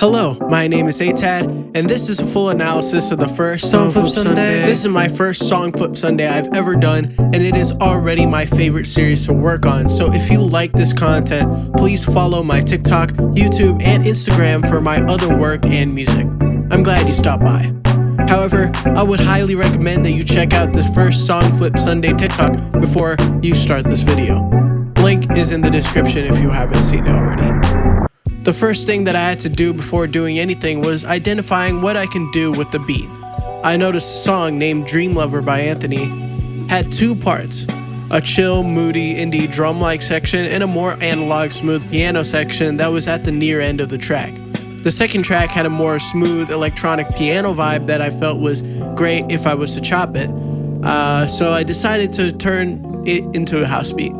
Hello, my name is Atad, and this is a full analysis of the first Song Flip Sunday. This is my first Song Flip Sunday I've ever done, and it is already my favorite series to work on. So if you like this content, please follow my TikTok, YouTube, and Instagram for my other work and music. I'm glad you stopped by. However, I would highly recommend that you check out the first Song Flip Sunday TikTok before you start this video. Link is in the description if you haven't seen it already. The first thing that I had to do before doing anything was identifying what I can do with the beat. I noticed a song named Dream Lover by Anthony had two parts, a chill, moody, indie drum-like section and a more analog, smooth piano section that was at the near end of the track. The second track had a more smooth electronic piano vibe that I felt was great if I was to chop it, so I decided to turn it into a house beat.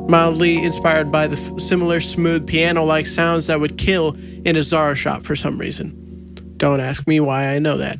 Mildly inspired by the similar smooth piano-like sounds that would kill in a Zara shop for some reason. Don't ask me why I know that.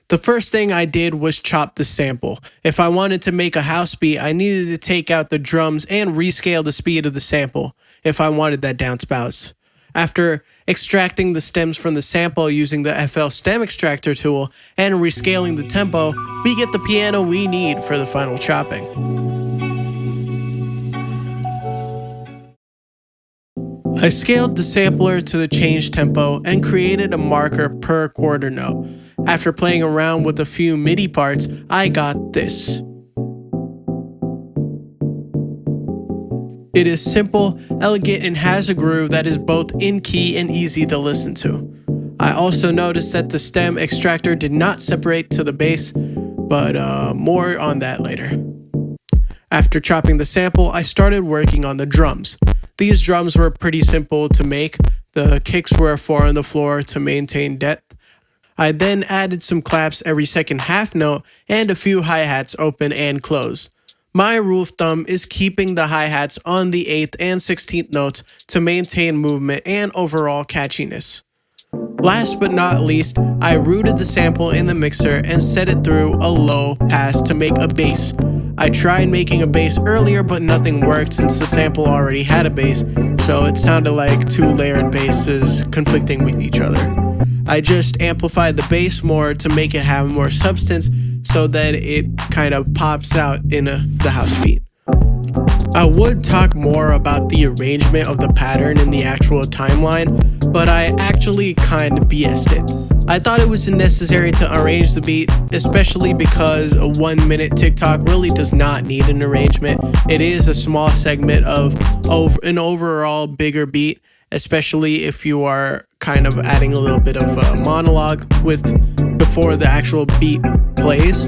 The first thing I did was chop the sample. If I wanted to make a house beat, I needed to take out the drums and rescale the speed of the sample if I wanted that downspouts. After extracting the stems from the sample using the FL Stem Extractor tool and rescaling the tempo, we get the piano we need for the final chopping. I scaled the sampler to the change tempo and created a marker per quarter note. After playing around with a few MIDI parts, I got this. It is simple, elegant, and has a groove that is both in key and easy to listen to. I also noticed that the stem extractor did not separate to the bass, but more on that later. After chopping the sample, I started working on the drums. These drums were pretty simple to make. The kicks were 4 on the floor to maintain depth. I then added some claps every second half note and a few hi-hats open and close. My rule of thumb is keeping the hi-hats on the 8th and 16th notes to maintain movement and overall catchiness. Last but not least, I routed the sample in the mixer and set it through a low pass to make a bass. I tried making a bass earlier, but nothing worked since the sample already had a bass, so it sounded like two layered basses conflicting with each other. I just amplified the bass more to make it have more substance so that it kind of pops out in the house beat. I would talk more about the arrangement of the pattern in the actual timeline, but I actually kind of BS'd it. I thought it was necessary to arrange the beat, especially because a 1 minute TikTok really does not need an arrangement. It is a small segment of an overall bigger beat, especially if you are kind of adding a little bit of a monologue before the actual beat plays.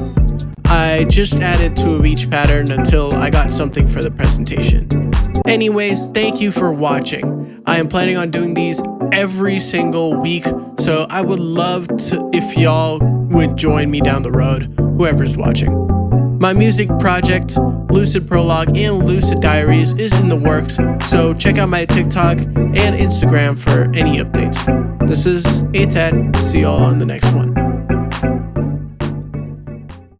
I just added 2 of each pattern until I got something for the presentation. Anyways, thank you for watching. I am planning on doing these every single week, so I would love to if y'all would join me down the road, whoever's watching. My music project, Lucid Prologue and Lucid Diaries, is in the works, so check out my TikTok and Instagram for any updates. This is Atad. See y'all on the next one.